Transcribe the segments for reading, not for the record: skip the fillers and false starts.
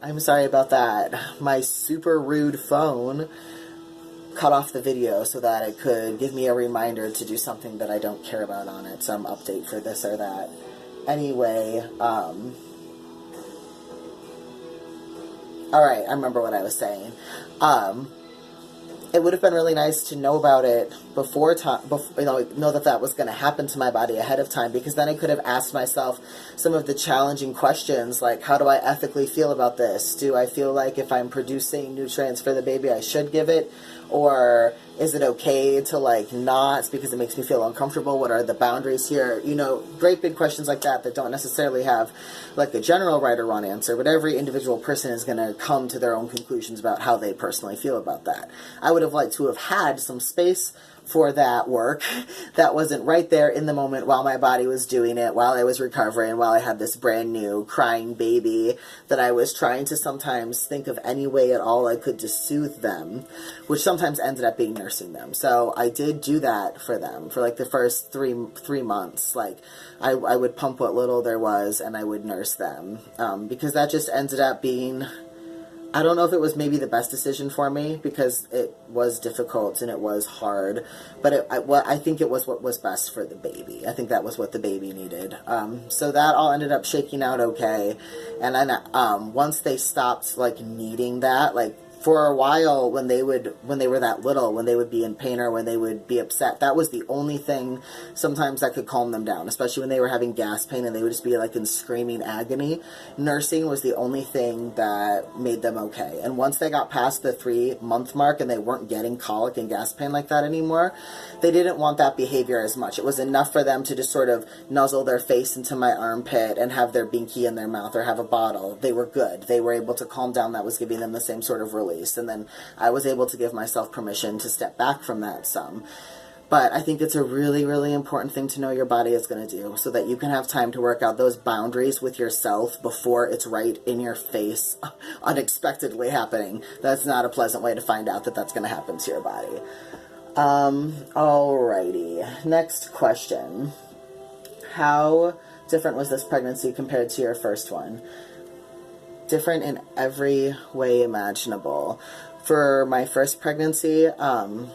I'm sorry about that. My super rude phone cut off the video so that it could give me a reminder to do something that I don't care about on it, some update for this or that. Anyway, alright, I remember what I was saying. It would have been really nice to know about it before time, know that that was going to happen to my body ahead of time, because then I could have asked myself some of the challenging questions, like, how do I ethically feel about this? Do I feel like if I'm producing nutrients for the baby, I should give it? Or is it okay to, like, not because it makes me feel uncomfortable? What are the boundaries here? You know, great big questions like that don't necessarily have, like, a general right or wrong answer, but every individual person is going to come to their own conclusions about how they personally feel about that. I would have liked to have had some space for that work that wasn't right there in the moment while my body was doing it, while I was recovering, while I had this brand new crying baby that I was trying to sometimes think of any way at all I could to soothe them, which sometimes ended up being nursing them. So I did do that for them for like the first three months. Like I would pump what little there was and I would nurse them, because that just ended up being, I don't know if it was maybe the best decision for me, because it was difficult and it was hard, but I think it was what was best for the baby. I think that was what the baby needed. So that all ended up shaking out okay. And then once they stopped like needing that, like for a while when they were that little, when they would be in pain or when they would be upset, that was the only thing sometimes that could calm them down, especially when they were having gas pain and they would just be like in screaming agony. Nursing was the only thing that made them okay. And once they got past the 3-month mark and they weren't getting colic and gas pain like that anymore, they didn't want that behavior as much. It was enough for them to just sort of nuzzle their face into my armpit and have their binky in their mouth or have a bottle. They were good. They were able to calm down. That was giving them the same sort of relief. And then I was able to give myself permission to step back from that some. But I think it's a really, really important thing to know your body is going to do, so that you can have time to work out those boundaries with yourself before it's right in your face, unexpectedly happening. That's not a pleasant way to find out that that's going to happen to your body. Alrighty. Next question. How different was this pregnancy compared to your first one? Different in every way imaginable. For my first pregnancy, and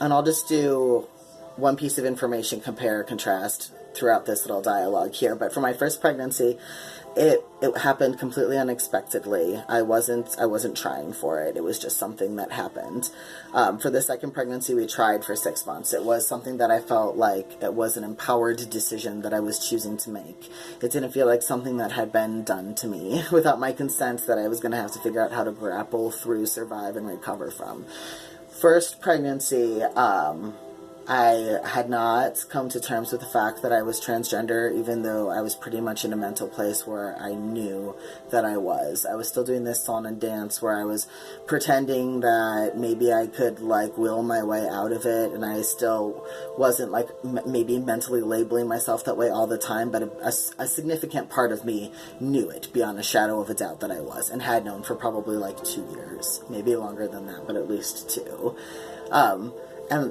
I'll just do one piece of information, compare, contrast throughout this little dialogue here, but for my first pregnancy, it happened completely unexpectedly. I wasn't trying for it. It was just something that happened. For the second pregnancy, we tried for 6 months. It was something that I felt like it was an empowered decision that I was choosing to make. It didn't feel like something that had been done to me without my consent that I was going to have to figure out how to grapple through, survive, and recover from. First pregnancy, I had not come to terms with the fact that I was transgender, even though I was pretty much in a mental place where I knew that I was. I was still doing this song and dance where I was pretending that maybe I could, like, will my way out of it, and I still wasn't, like, maybe mentally labeling myself that way all the time, but a significant part of me knew it beyond a shadow of a doubt that I was, and had known for probably, like, 2 years. Maybe longer than that, but at least 2.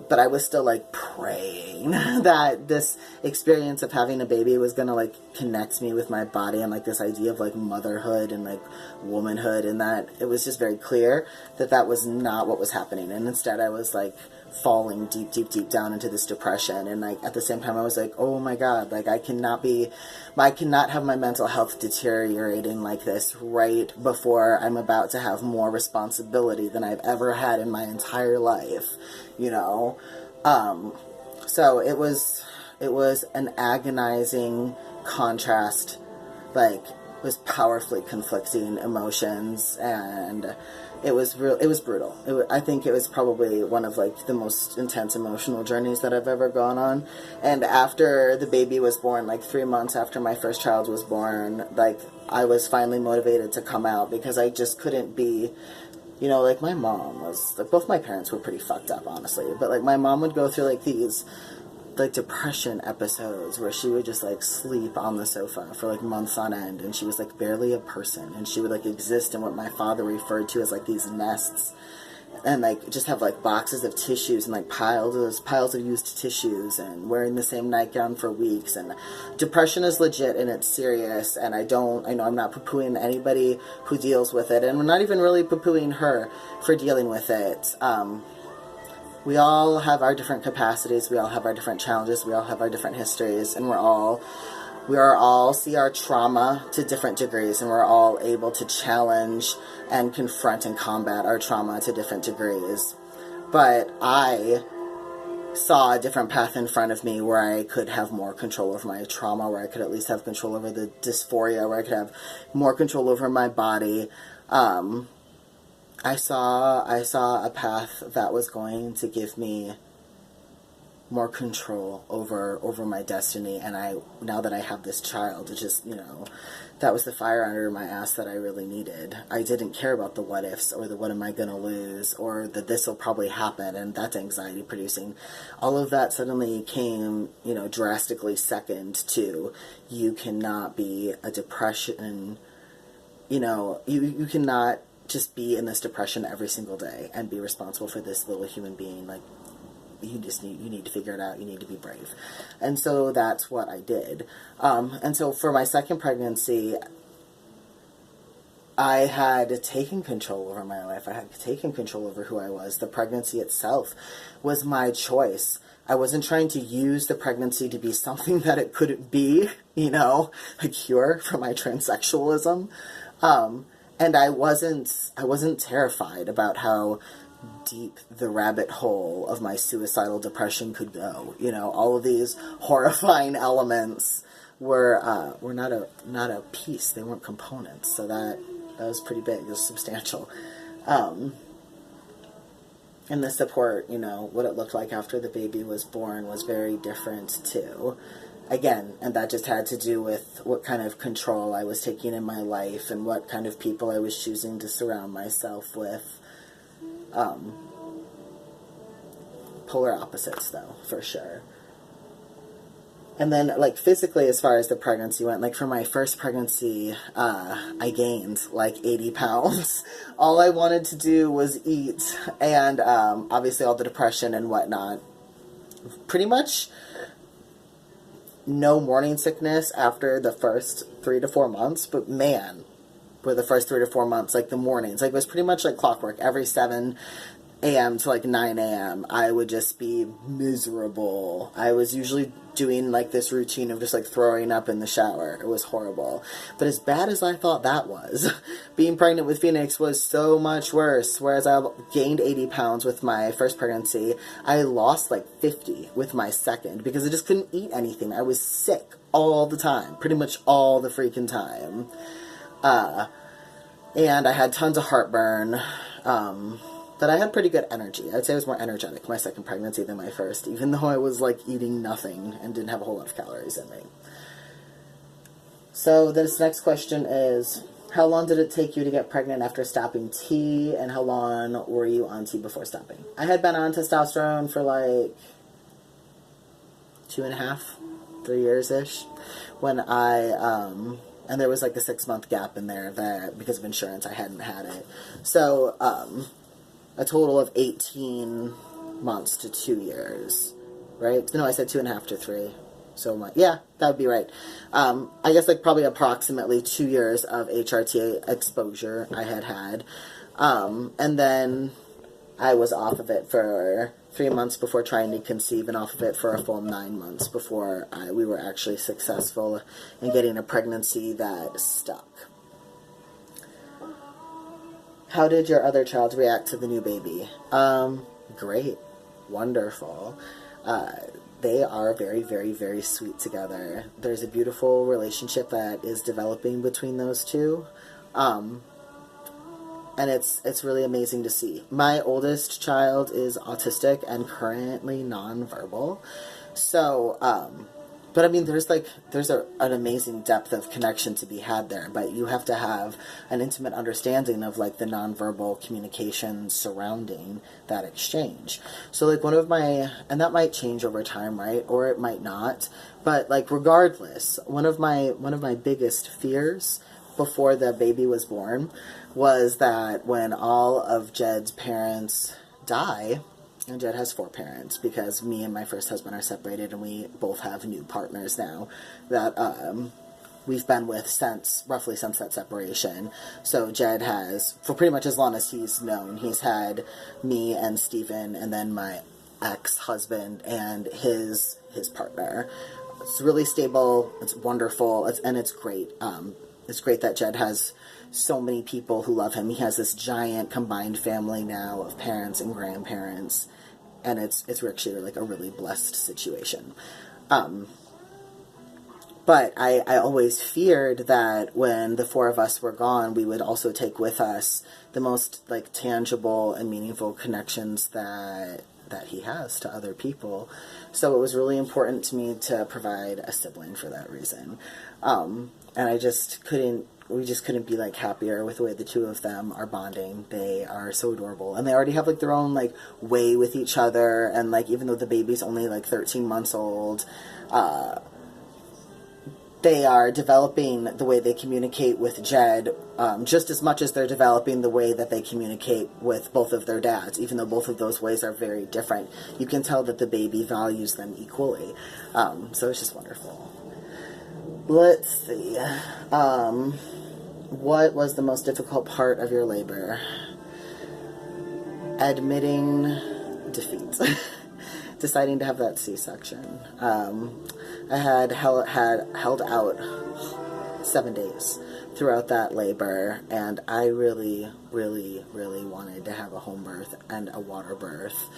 But I was still, like, praying that this experience of having a baby was going to, like, connect me with my body and, like, this idea of, like, motherhood and, like, womanhood, and that it was just very clear that that was not what was happening. And instead I was, like, falling deep, deep, deep down into this depression. And, like, at the same time I was like, oh my God, like, I cannot have my mental health deteriorating like this right before I'm about to have more responsibility than I've ever had in my entire life, you know? So it was an agonizing contrast, like, it was powerfully conflicting emotions, and it was brutal. I think it was probably one of, like, the most intense emotional journeys that I've ever gone on. And after the baby was born, like 3 months after my first child was born, like, I was finally motivated to come out, because I just couldn't be, you know, like, my mom was, like, both my parents were pretty fucked up, honestly, but, like, my mom would go through, like, these, like, depression episodes where she would just, like, sleep on the sofa for, like, months on end, and she was, like, barely a person, and she would, like, exist in what my father referred to as, like, these nests and like just have like boxes of tissues and like piles of used tissues and wearing the same nightgown for weeks. And depression is legit and it's serious, and I know I'm not poo-pooing anybody who deals with it, and we're not even really poo-pooing her for dealing with it. We all have our different capacities, we all have our different challenges, we all have our different histories, and we are all see our trauma to different degrees, and we're all able to challenge and confront and combat our trauma to different degrees. But I saw a different path in front of me where I could have more control over my trauma, where I could at least have control over the dysphoria, where I could have more control over my body. I saw a path that was going to give me more control over my destiny, and now that I have this child, it just, that was the fire under my ass that I really needed. I didn't care about the what ifs or the what am I gonna lose or that this will probably happen, and that's anxiety producing. All of that suddenly came, drastically second to you cannot be a depression, you cannot just be in this depression every single day and be responsible for this little human being. Like, you need to figure it out. You need to be brave. And so that's what I did. And so for my second pregnancy, I had taken control over my life. I had taken control over who I was. The pregnancy itself was my choice. I wasn't trying to use the pregnancy to be something that it couldn't be, a cure for my transsexualism. And I wasn't terrified about how deep the rabbit hole of my suicidal depression could go. All of these horrifying elements were not a piece. They weren't components. So that was pretty big. It was substantial. And the support, what it looked like after the baby was born was very different too. Again, and that just had to do with what kind of control I was taking in my life and what kind of people I was choosing to surround myself with. Polar opposites, though, for sure. And then, like, physically, as far as the pregnancy went, like, for my first pregnancy, I gained, like, 80 pounds. All I wanted to do was eat, and, obviously all the depression and whatnot. Pretty much no morning sickness after the first 3 to 4 months, but man, for the first 3 to 4 months, like the mornings, like it was pretty much like clockwork. Every 7 a.m. to like 9 a.m. I would just be miserable. I was usually doing like this routine of just like throwing up in the shower. It was horrible. But as bad as I thought that was, being pregnant with Phoenix was so much worse. Whereas I gained 80 pounds with my first pregnancy, I lost like 50 with my second because I just couldn't eat anything. I was sick all the time, pretty much all the freaking time. And I had tons of heartburn, but I had pretty good energy. I'd say I was more energetic my second pregnancy than my first, even though I was like eating nothing and didn't have a whole lot of calories in me. So this next question is, how long did it take you to get pregnant after stopping T, and how long were you on T before stopping? I had been on testosterone for like 2.5, 3 years-ish when and there was like a 6-month gap in there that because of insurance I hadn't had it. So, a total of 18 months to 2 years, right? No, I said 2.5 to 3. So, yeah, that would be right. I guess like probably approximately 2 years of HRT exposure I had. And then I was off of it for 3 months before trying to conceive, and off of it for a full 9 months before we were actually successful in getting a pregnancy that stuck. How did your other child react to the new baby? Great. Wonderful. They are very, very, very sweet together. There's a beautiful relationship that is developing between those two. And it's really amazing to see. My oldest child is autistic and currently nonverbal. So, but I mean, there's an amazing depth of connection to be had there, but you have to have an intimate understanding of like the nonverbal communication surrounding that exchange. So like and that might change over time, right? Or it might not. But like regardless, one of my biggest fears before the baby was born was that when all of Jed's parents die, and Jed has 4 parents because me and my first husband are separated and we both have new partners now that we've been with roughly since that separation. So Jed has, for pretty much as long as he's known, he's had me and Stephen and then my ex-husband and his partner. It's really stable, it's wonderful, and it's great. It's great that Jed has so many people who love him. He has this giant combined family now of parents and grandparents, and it's actually like a really blessed situation. But I always feared that when the 4 of us were gone, we would also take with us the most like tangible and meaningful connections that he has to other people. So it was really important to me to provide a sibling for that reason. And we just couldn't be like happier with the way the 2 of them are bonding. They are so adorable, and they already have like their own like way with each other. And like, even though the baby's only like 13 months old, they are developing the way they communicate with Jed just as much as they're developing the way that they communicate with both of their dads, even though both of those ways are very different. You can tell that the baby values them equally. So it's just wonderful. Let's see. What was the most difficult part of your labor? Admitting defeat. Deciding to have that C-section. I had held out 7 days throughout that labor, and I really, really, really wanted to have a home birth and a water birth.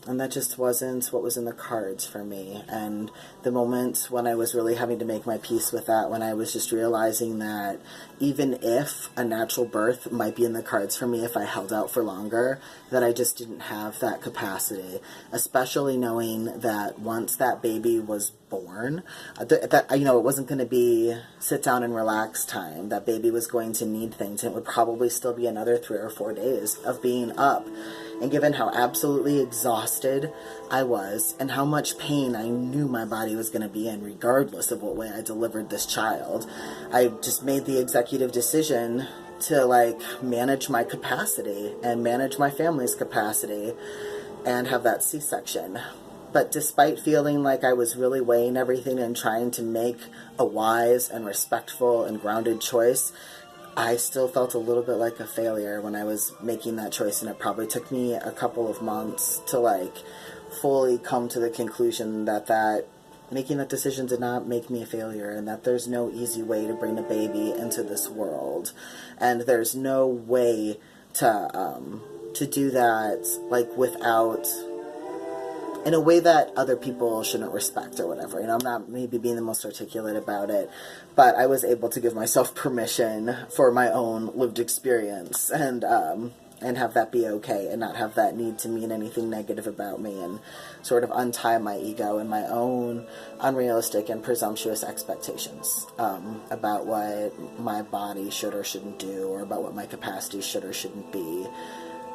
And that just wasn't what was in the cards for me. And the moment when I was really having to make my peace with that, when I was just realizing that even if a natural birth might be in the cards for me if I held out for longer, that I just didn't have that capacity, especially knowing that once that baby was born, that it wasn't going to be sit down and relax time. That baby was going to need things, and it would probably still be another 3 or 4 days of being up. And given how absolutely exhausted I was and how much pain I knew my body was going to be in regardless of what way I delivered this child, I just made the executive decision to like manage my capacity and manage my family's capacity and have that C-section. But despite feeling like I was really weighing everything and trying to make a wise and respectful and grounded choice, I still felt a little bit like a failure when I was making that choice, and it probably took me a couple of months to like fully come to the conclusion that making that decision did not make me a failure, and that there's no easy way to bring a baby into this world, and there's no way to do that like without, in a way that other people shouldn't respect or whatever. I'm not maybe being the most articulate about it, but I was able to give myself permission for my own lived experience and have that be okay and not have that need to mean anything negative about me, and sort of untie my ego and my own unrealistic and presumptuous expectations about what my body should or shouldn't do, or about what my capacity should or shouldn't be.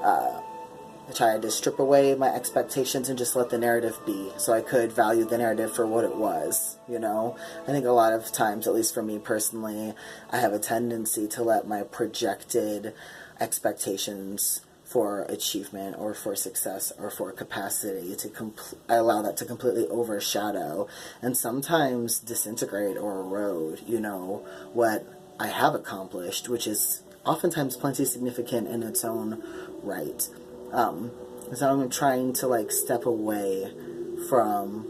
I tried to strip away my expectations and just let the narrative be, so I could value the narrative for what it was, I think a lot of times, at least for me personally, I have a tendency to let my projected expectations for achievement or for success or for capacity I allow that to completely overshadow and sometimes disintegrate or erode, what I have accomplished, which is oftentimes plenty significant in its own right. So I'm trying to like step away from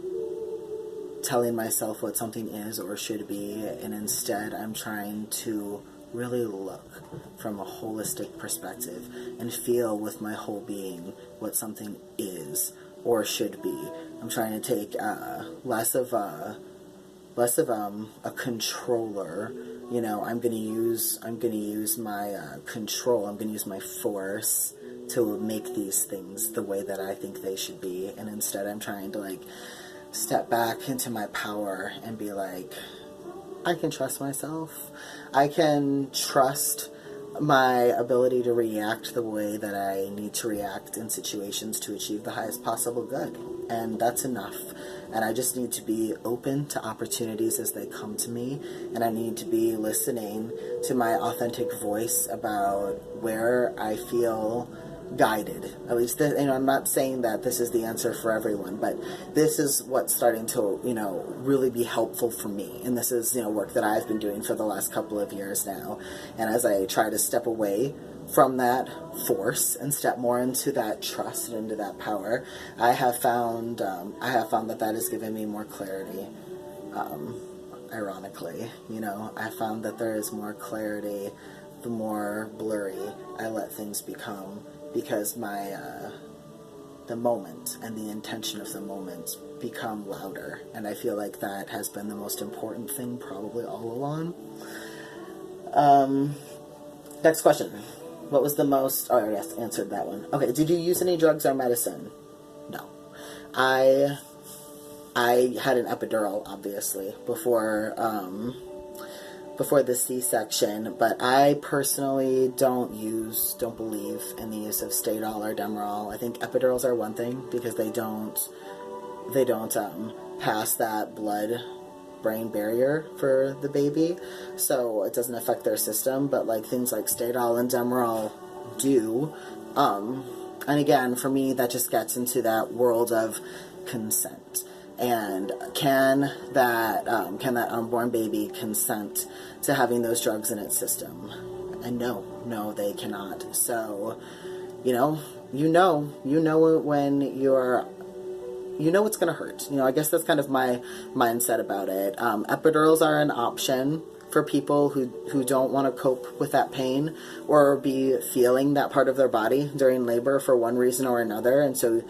telling myself what something is or should be, and instead I'm trying to really look from a holistic perspective and feel with my whole being what something is or should be. I'm trying to take less of a controller. I'm gonna use my control. I'm gonna use my force to make these things the way that I think they should be, and instead I'm trying to like step back into my power and be like, I can trust myself. I can trust my ability to react the way that I need to react in situations to achieve the highest possible good. And that's enough. And I just need to be open to opportunities as they come to me. And I need to be listening to my authentic voice about where I feel guided. At least, I'm not saying that this is the answer for everyone, but this is what's starting to, really be helpful for me. And this is, work that I've been doing for the last couple of years now. And as I try to step away from that force and step more into that trust and into that power, I have found that has given me more clarity. Ironically, I found that there is more clarity the more blurry I let things become, because the moment and the intention of the moment become louder, and I feel like that has been the most important thing probably all along. Next question. What was the most... Oh, yes, answered that one. Okay, did you use any drugs or medicine? No. I had an epidural, obviously, before the C-section, but I personally don't believe in the use of Stadol or Demerol. I think epidurals are one thing, because they don't pass that blood-brain barrier for the baby, so it doesn't affect their system, but things like Stadol and Demerol do. And again, for me, that just gets into that world of consent. And can that unborn baby consent to having those drugs in its system? And no, they cannot. So, when it's going to hurt. I guess that's kind of my mindset about it. Epidurals are an option for people who don't want to cope with that pain or be feeling that part of their body during labor for one reason or another. And so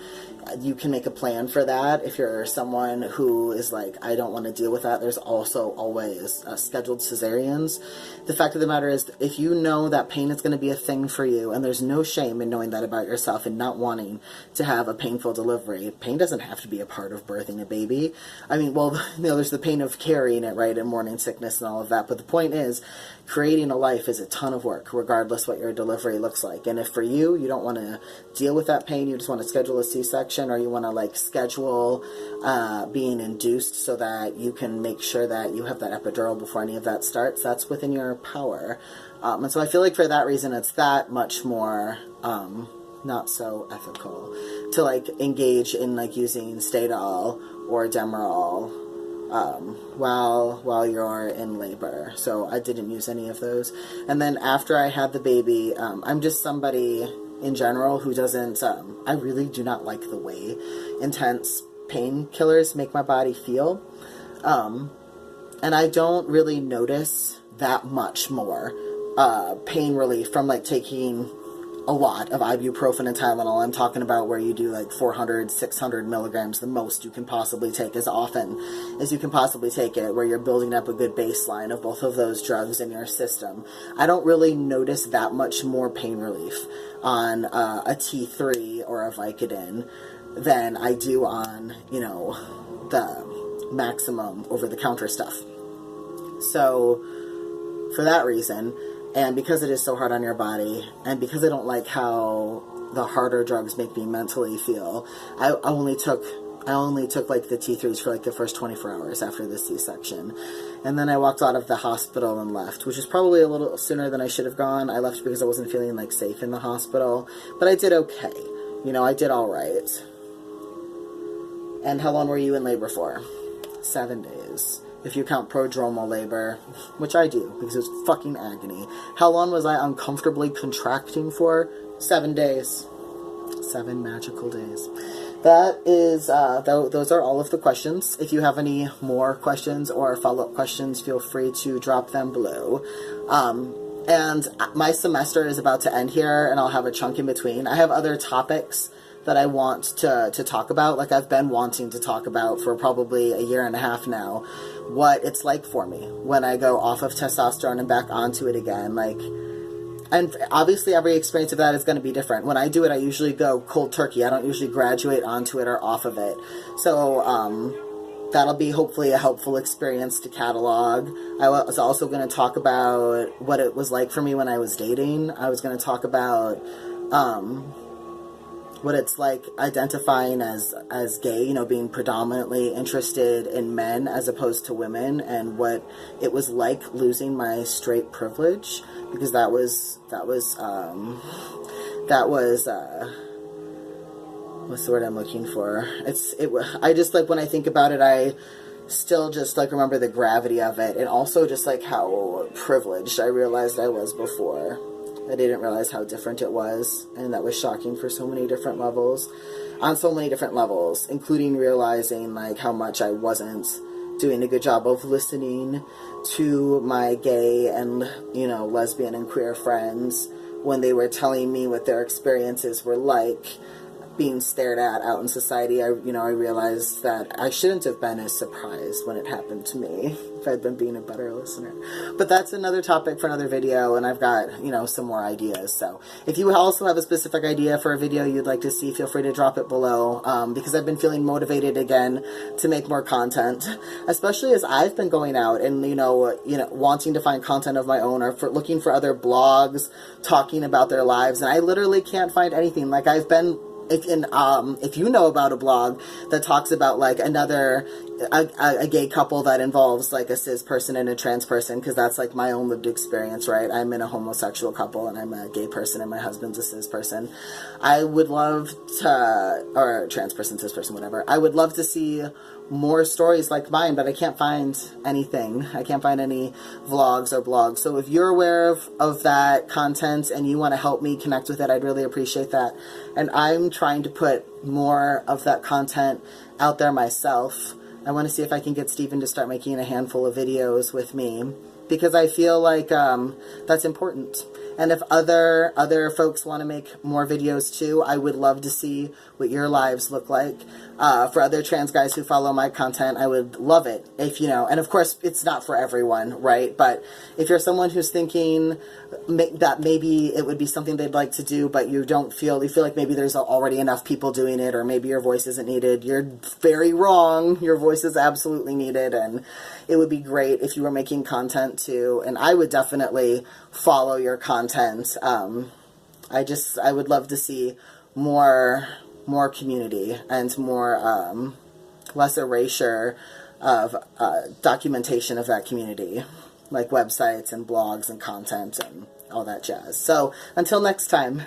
you can make a plan for that. If you're someone who is like, I don't want to deal with that, there's also always scheduled cesareans. The fact of the matter is, if you know that pain is going to be a thing for you, and there's no shame in knowing that about yourself and not wanting to have a painful delivery. Pain doesn't have to be a part of birthing a baby. I mean, well, there's the pain of carrying it, right, and morning sickness and all of that. But the point is, creating a life is a ton of work, regardless what your delivery looks like. And if for you don't want to deal with that pain, you just want to schedule a C-section, or you want to schedule being induced so that you can make sure that you have that epidural before any of that starts, that's within your power. And so I feel like for that reason, it's that much more not so ethical to engage in using Stadol or Demerol while you're in labor. So I didn't use any of those. And then after I had the baby, I'm just somebody in general who doesn't, I really do not like the way intense painkillers make my body feel. And I don't really notice that much more pain relief from taking a lot of ibuprofen and Tylenol. I'm talking about where you do 400, 600 milligrams, the most you can possibly take, as often as you can possibly take it, where you're building up a good baseline of both of those drugs in your system. I don't really notice that much more pain relief on a T3 or a Vicodin than I do on, the maximum over-the-counter stuff. So, for that reason, and because it is so hard on your body, and because I don't like how the harder drugs make me mentally feel, I only took the T3s for the first 24 hours after the C-section. And then I walked out of the hospital and left, which is probably a little sooner than I should have gone. I left because I wasn't feeling safe in the hospital, but I did okay. I did all right. And how long were you in labor for? 7 days. If you count prodromal labor, which I do, because it was fucking agony. How long was I uncomfortably contracting for? 7 days. 7 magical days. That is, those are all of the questions. If you have any more questions or follow-up questions, feel free to drop them below. And my semester is about to end here, and I'll have a chunk in between. I have other topics that I want to talk about. I've been wanting to talk about for probably a year and a half now, what it's like for me when I go off of testosterone and back onto it again. And obviously every experience of that is going to be different. When I do it, I usually go cold turkey. I don't usually graduate onto it or off of it. So, that'll be hopefully a helpful experience to catalog. I was also going to talk about what it was like for me when I was dating. I was going to talk about what it's like identifying as gay, you know, being predominantly interested in men as opposed to women, and what it was like losing my straight privilege, because that was what's the word I'm looking for? I just, like, when I think about it, I still just, like, remember the gravity of it, and also just, like, how privileged I realized I was before. I didn't realize how different it was, and that was shocking for so many different levels, on so many different levels, including realizing, like, how much I wasn't doing a good job of listening to my gay and, you know, lesbian and queer friends when they were telling me what their experiences were like being stared at out in society. I realized that I shouldn't have been as surprised when it happened to me if I'd been being a better listener. But that's another topic for another video, and I've got, you know, some more ideas. So if you also have a specific idea for a video you'd like to see, feel free to drop it below, because I've been feeling motivated again to make more content, especially as I've been going out and, you know, wanting to find content of my own, or looking for other blogs talking about their lives, and I literally can't find anything. Like, I've been, if you know about a blog that talks about, like, a gay couple that involves, like, a cis person and a trans person, because that's, like, my own lived experience, right? I'm in a homosexual couple, and I'm a gay person, and my husband's a cis person. I would love to, or trans person, cis person, whatever. I would love to see more stories like mine, but I can't find anything. I can't find any vlogs or blogs. So if you're aware of that content and you want to help me connect with it, I'd really appreciate that. And I'm trying to put more of that content out there myself. I want to see if I can get Steven to start making a handful of videos with me, because I feel like that's important. And if other folks want to make more videos too, I would love to see what your lives look like. For other trans guys who follow my content, I would love it if, you know, and of course it's not for everyone, right? But if you're someone who's thinking that maybe it would be something they'd like to do, but you feel like maybe there's already enough people doing it, or maybe your voice isn't needed, you're very wrong. Your voice is absolutely needed, and it would be great if you were making content too, and I would definitely follow your content. I would love to see more community and more less erasure of documentation of that community, like websites and blogs and content and all that jazz. So until next time.